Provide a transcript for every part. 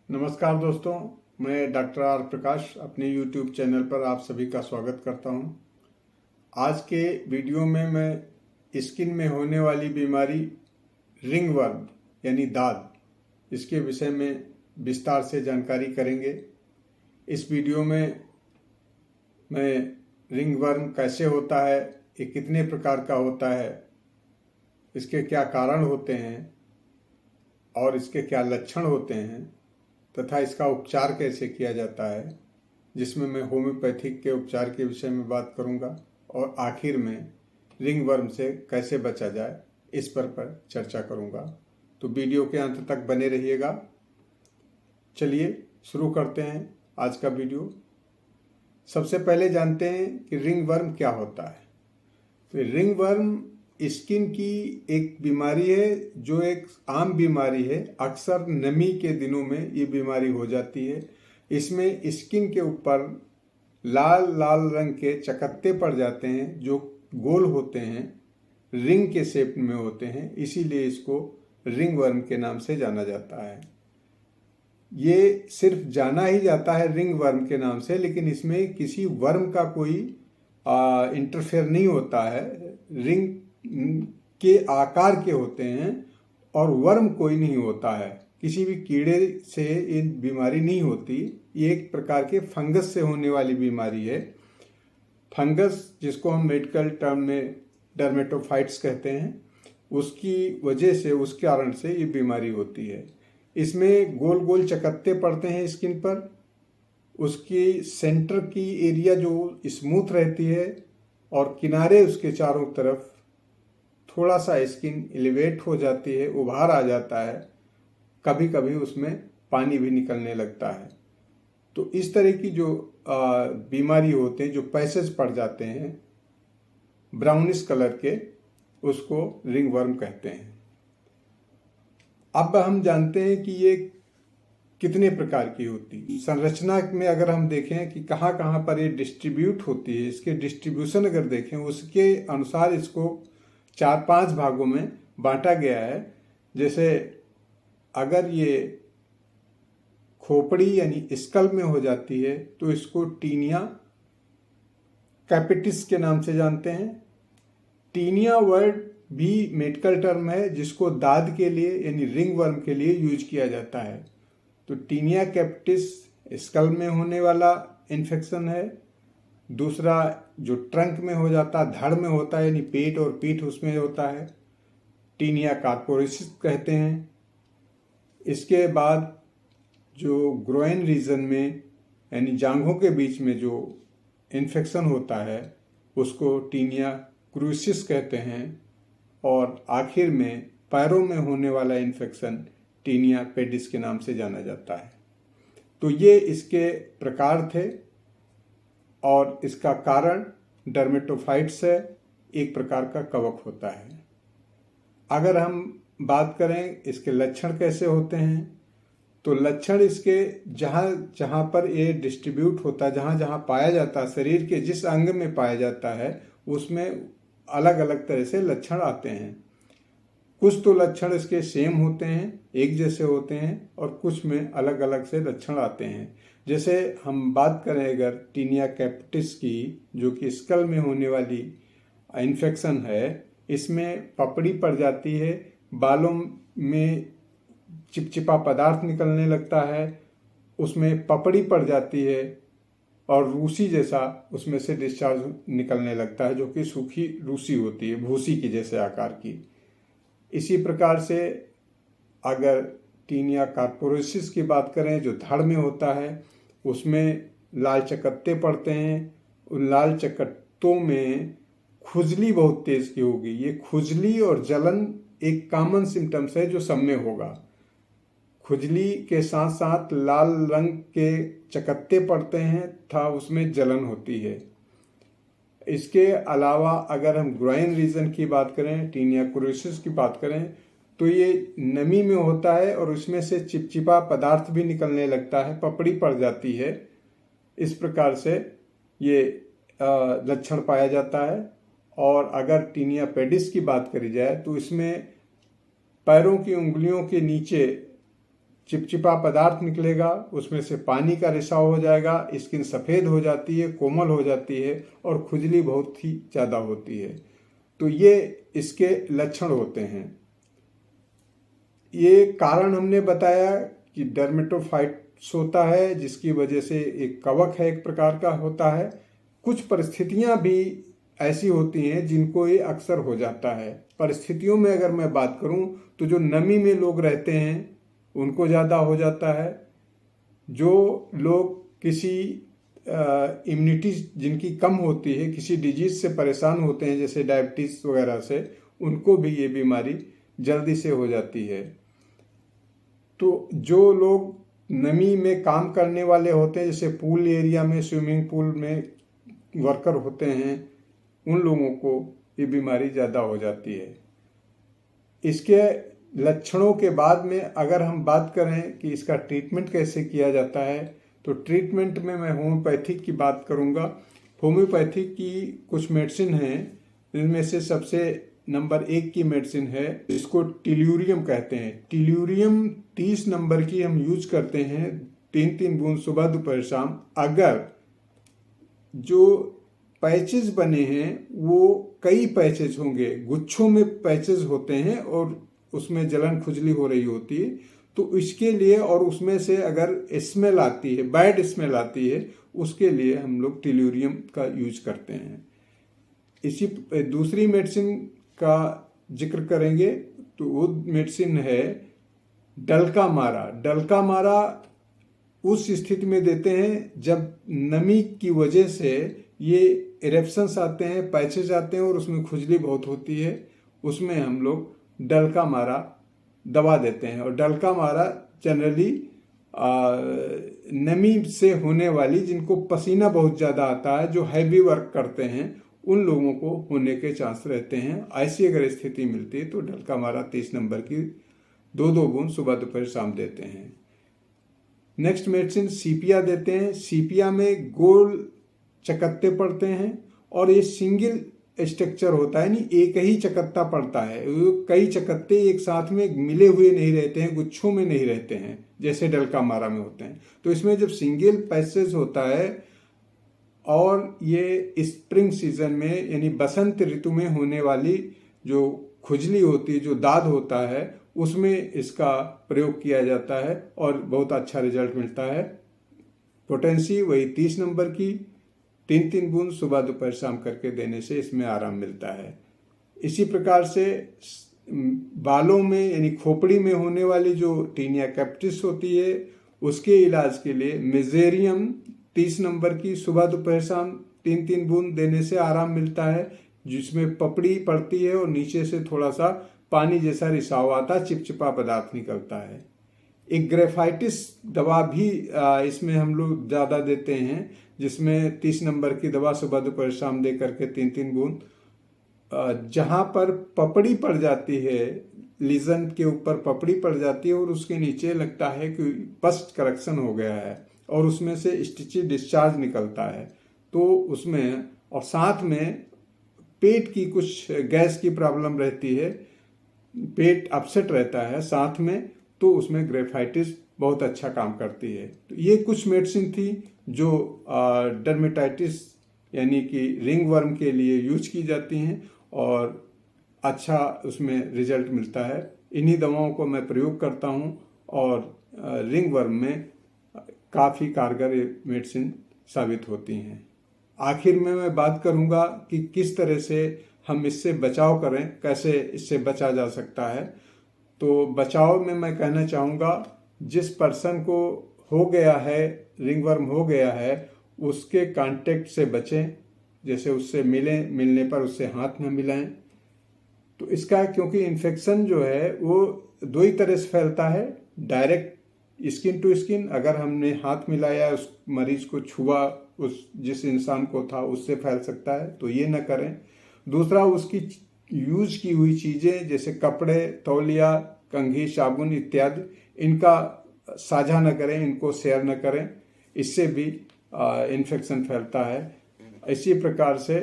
नमस्कार दोस्तों, मैं डॉक्टर आर प्रकाश अपने YouTube चैनल पर आप सभी का स्वागत करता हूं। आज के वीडियो में मैं स्किन में होने वाली बीमारी रिंगवर्म यानी दाद, इसके विषय में विस्तार से जानकारी करेंगे। इस वीडियो में मैं रिंगवर्म कैसे होता है, ये कितने प्रकार का होता है, इसके क्या कारण होते हैं और इसके क्या लक्षण होते हैं तथा इसका उपचार कैसे किया जाता है, जिसमें मैं होम्योपैथिक के उपचार के विषय में बात करूंगा और आखिर में रिंगवर्म से कैसे बचा जाए इस पर चर्चा करूंगा। तो वीडियो के अंत तक बने रहिएगा। चलिए शुरू करते हैं आज का वीडियो। सबसे पहले जानते हैं कि रिंगवर्म क्या होता है। तो रिंगवर्म स्किन की एक बीमारी है जो एक आम बीमारी है। अक्सर नमी के दिनों में ये बीमारी हो जाती है। इसमें स्किन के ऊपर लाल लाल रंग के चकत्ते पड़ जाते हैं जो गोल होते हैं, रिंग के शेप में होते हैं, इसीलिए इसको रिंगवर्म के नाम से जाना जाता है। ये सिर्फ जाना ही जाता है रिंगवर्म के नाम से, लेकिन इसमें किसी वर्म का कोई इंटरफेयर नहीं होता है। रिंग के आकार के होते हैं और वर्म कोई नहीं होता है। किसी भी कीड़े से ये बीमारी नहीं होती। ये एक प्रकार के फंगस से होने वाली बीमारी है। फंगस, जिसको हम मेडिकल टर्म में डर्मेटोफाइट्स कहते हैं, उसकी वजह से, उस कारण से ये बीमारी होती है। इसमें गोल गोल चकत्ते पड़ते हैं स्किन पर। उसकी सेंटर की एरिया जो स्मूथ रहती है और किनारे उसके चारों तरफ थोड़ा सा स्किन एलिवेट हो जाती है, उभार आ जाता है। कभी कभी उसमें पानी भी निकलने लगता है। तो इस तरह की जो बीमारी होते हैं, जो पैसेज पड़ जाते हैं ब्राउनिश कलर के, उसको रिंगवर्म कहते हैं। अब हम जानते हैं कि ये कितने प्रकार की होती है। संरचना में अगर हम देखें कि कहाँ कहाँ पर ये डिस्ट्रीब्यूट होती है, इसके डिस्ट्रीब्यूशन अगर देखें, उसके अनुसार इसको 4-5 भागों में बांटा गया है। जैसे अगर ये खोपड़ी यानी स्कल में हो जाती है तो इसको टीनिया कैपिटिस के नाम से जानते हैं। टीनिया वर्ड भी मेडिकल टर्म है जिसको दाद के लिए यानी रिंगवर्म के लिए यूज किया जाता है। तो टीनिया कैपिटिस स्कल में होने वाला इन्फेक्शन है। दूसरा जो ट्रंक में हो जाता है, धड़ में होता है, यानी पेट और पीठ उसमें होता है, टीनिया कार्पोरेसिस कहते हैं। इसके बाद जो ग्रोइन रीजन में यानी जांघों के बीच में जो इन्फेक्शन होता है उसको टीनिया क्रूसिस कहते हैं। और आखिर में पैरों में होने वाला इन्फेक्शन टीनिया पेडिस के नाम से जाना जाता है। तो ये इसके प्रकार थे और इसका कारण डर्मेटोफाइट्स है, एक प्रकार का कवक होता है। अगर हम बात करें इसके लक्षण कैसे होते हैं, तो लक्षण इसके जहाँ जहाँ पर ये डिस्ट्रीब्यूट होता है, जहाँ जहाँ पाया जाता है, शरीर के जिस अंग में पाया जाता है उसमें अलग अलग तरह से लक्षण आते हैं। कुछ तो लक्षण इसके सेम होते हैं, एक जैसे होते हैं, और कुछ में अलग अलग से लक्षण आते हैं। जैसे हम बात करें अगर टीनिया कैपिटिस की, जो कि स्कल में होने वाली इन्फेक्शन है, इसमें पपड़ी पड़ जाती है, बालों में चिपचिपा पदार्थ निकलने लगता है, उसमें पपड़ी पड़ जाती है और रूसी जैसा उसमें से डिस्चार्ज निकलने लगता है, जो कि सूखी रूसी होती है, भूसी की जैसे आकार की। इसी प्रकार से अगर टीनिया कार्पोरेसिस की बात करें, जो धड़ में होता है, उसमें लाल चकत्ते पड़ते हैं। उन लाल चकत्तों में खुजली बहुत तेज की होगी। ये खुजली और जलन एक कॉमन सिम्टम्स है जो सब में होगा। खुजली के साथ साथ लाल रंग के चकत्ते पड़ते हैं तथा उसमें जलन होती है। इसके अलावा अगर हम ग्रोइन रीजन की बात करें, टीनिया क्रूसिस की बात करें, तो ये नमी में होता है और उसमें से चिपचिपा पदार्थ भी निकलने लगता है, पपड़ी पड़ जाती है। इस प्रकार से ये लक्षण पाया जाता है। और अगर टीनिया पेडिस की बात करी जाए तो इसमें पैरों की उंगलियों के नीचे चिपचिपा पदार्थ निकलेगा, उसमें से पानी का रिसाव हो जाएगा, स्किन सफ़ेद हो जाती है, कोमल हो जाती है और खुजली बहुत ही ज़्यादा होती है। तो ये इसके लक्षण होते हैं। ये कारण हमने बताया कि डर्मेटोफाइट्स होता है, जिसकी वजह से एक कवक है, एक प्रकार का होता है। कुछ परिस्थितियां भी ऐसी होती हैं जिनको ये अक्सर हो जाता है। परिस्थितियों में अगर मैं बात करूं तो जो नमी में लोग रहते हैं उनको ज़्यादा हो जाता है। जो लोग किसी इम्यूनिटी जिनकी कम होती है, किसी डिजीज से परेशान होते हैं जैसे डायबिटीज़ वगैरह से, उनको भी ये बीमारी जल्दी से हो जाती है। तो जो लोग नमी में काम करने वाले होते हैं, जैसे पूल एरिया में, स्विमिंग पूल में वर्कर होते हैं, उन लोगों को ये बीमारी ज़्यादा हो जाती है। इसके लक्षणों के बाद में अगर हम बात करें कि इसका ट्रीटमेंट कैसे किया जाता है, तो ट्रीटमेंट में मैं होम्योपैथिक की बात करूंगा। होम्योपैथिक की कुछ मेडिसिन हैं, इनमें से सबसे नंबर 1 की मेडिसिन है, इसको टिल्यूरियम कहते हैं। टिल्यूरियम 30 नंबर की हम यूज करते हैं, 3-3 बूंद सुबह दोपहर शाम। अगर जो पैचेज बने हैं वो कई पैचेज होंगे, गुच्छों में पैचेज होते हैं और उसमें जलन खुजली हो रही होती है, तो इसके लिए, और उसमें से अगर स्मेल आती है, बैड स्मेल आती है, उसके लिए हम लोग टिल्यूरियम का यूज करते हैं। इसी दूसरी मेडिसिन का जिक्र करेंगे तो वो मेडिसिन है डल्का मारा। डल्का मारा उस स्थिति में देते हैं जब नमी की वजह से ये इरेप्शंस आते हैं, पैचेज आते हैं और उसमें खुजली बहुत होती है, उसमें हम लोग डल्का मारा दवा देते हैं। और डल्का मारा जनरली नमी से होने वाली, जिनको पसीना बहुत ज़्यादा आता है, जो हैवी वर्क करते हैं, उन लोगों को होने के चांस रहते हैं। ऐसी अगर स्थिति मिलती है तो डल्का मारा 30 नंबर की 2-2 बूंद सुबह दोपहर शाम देते हैं। नेक्स्ट मेडिसिन सीपिया देते हैं। सीपिया में गोल चकत्ते पड़ते हैं और ये सिंगल स्ट्रक्चर होता है, नहीं एक ही चकत्ता पड़ता है। कई चकत्ते एक साथ में मिले हुए नहीं रहते हैं, गुच्छों में नहीं रहते हैं जैसे डल्का मारा में होते हैं। तो इसमें जब सिंगल पैसेज होता है और ये स्प्रिंग सीजन में यानी बसंत ऋतु में होने वाली जो खुजली होती है, जो दाद होता है, उसमें इसका प्रयोग किया जाता है और बहुत अच्छा रिजल्ट मिलता है। पोटेंसी वही 30 नंबर की 3-3 बूंद सुबह दोपहर शाम करके देने से इसमें आराम मिलता है। इसी प्रकार से बालों में यानी खोपड़ी में होने वाली जो टीनिया कैप्टिस होती है, उसके इलाज के लिए मेजेरियम 30 नंबर की सुबह दोपहर शाम 3-3 बूंद देने से आराम मिलता है, जिसमें पपड़ी पड़ती है और नीचे से थोड़ा सा पानी जैसा रिसाव आता, चिपचिपा पदार्थ निकलता है। एक ग्रेफाइटिस दवा भी इसमें हम लोग ज़्यादा देते हैं, जिसमें 30 नंबर की दवा सुबह दोपहर शाम दे करके 3-3 बूंद। जहाँ पर पपड़ी पड़ जाती है, लीजन के ऊपर पपड़ी पड़ जाती है और उसके नीचे लगता है कि पस्ट करेक्शन हो गया है और उसमें से स्टिची डिस्चार्ज निकलता है, तो उसमें, और साथ में पेट की कुछ गैस की प्रॉब्लम रहती है, पेट अपसेट रहता है साथ में, तो उसमें ग्रेफाइटिस बहुत अच्छा काम करती है। तो ये कुछ मेडिसिन थी जो डर्मेटाइटिस यानी कि रिंग वर्म के लिए यूज की जाती हैं और अच्छा उसमें रिजल्ट मिलता है। इन्हीं दवाओं को मैं प्रयोग करता हूँ और रिंग वर्म में काफ़ी कारगर मेडिसिन साबित होती हैं। आखिर में मैं बात करूँगा कि किस तरह से हम इससे बचाव करें, कैसे इससे बचा जा सकता है। तो बचाव में मैं कहना चाहूँगा, जिस पर्सन को हो गया है, रिंगवर्म हो गया है, उसके कांटेक्ट से बचें। जैसे उससे मिलने पर उससे हाथ न मिलाएं। तो इसका, क्योंकि इन्फेक्शन जो है वो 2 ही तरह से फैलता है, डायरेक्ट स्किन टू स्किन, अगर हमने हाथ मिलाया, उस मरीज को छुआ, उस जिस इंसान को था, उससे फैल सकता है, तो ये न करें। दूसरा, उसकी यूज की हुई चीज़ें जैसे कपड़े, तौलिया, कंघी, साबुन इत्यादि, इनका साझा न करें, इनको शेयर न करें, इससे भी इन्फेक्शन फैलता है। इसी प्रकार से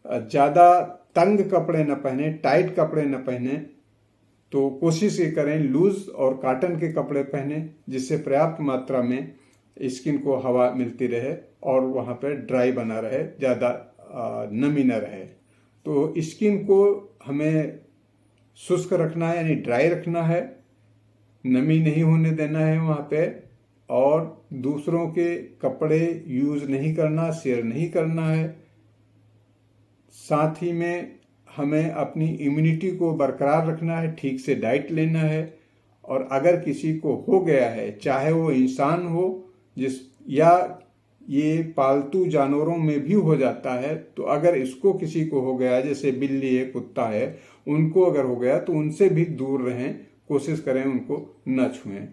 ज़्यादा तंग कपड़े न पहने, टाइट कपड़े न पहने, तो कोशिश ये करें लूज और कॉटन के कपड़े पहने, जिससे पर्याप्त मात्रा में स्किन को हवा मिलती रहे और वहाँ पर ड्राई बना रहे, ज़्यादा नमी न रहे। तो स्किन को हमें शुष्क रखना है, यानी ड्राई रखना है, नमी नहीं होने देना है वहाँ पे, और दूसरों के कपड़े यूज़ नहीं करना, शेयर नहीं करना है। साथ ही में हमें अपनी इम्यूनिटी को बरकरार रखना है, ठीक से डाइट लेना है। और अगर किसी को हो गया है, चाहे वो इंसान हो या ये पालतू जानवरों में भी हो जाता है, तो अगर इसको किसी को हो गया, जैसे बिल्ली है, कुत्ता है, उनको अगर हो गया तो उनसे भी दूर रहें, कोशिश करें उनको न छुएं।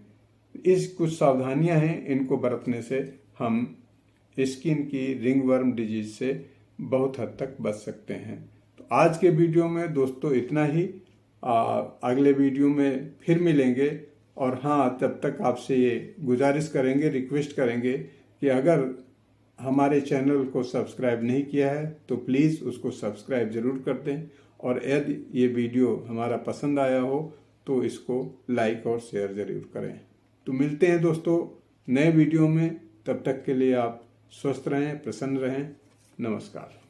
इस कुछ सावधानियां हैं, इनको बरतने से हम स्किन की रिंगवर्म डिजीज से बहुत हद तक बच सकते हैं। तो आज के वीडियो में दोस्तों इतना ही। अगले वीडियो में फिर मिलेंगे। और हाँ, तब तक आपसे ये गुजारिश करेंगे, रिक्वेस्ट करेंगे कि अगर हमारे चैनल को सब्सक्राइब नहीं किया है तो प्लीज़ उसको सब्सक्राइब ज़रूर कर दें। और यदि ये वीडियो हमारा पसंद आया हो तो इसको लाइक और शेयर ज़रूर करें। तो मिलते हैं दोस्तों नए वीडियो में। तब तक के लिए आप स्वस्थ रहें, प्रसन्न रहें। नमस्कार।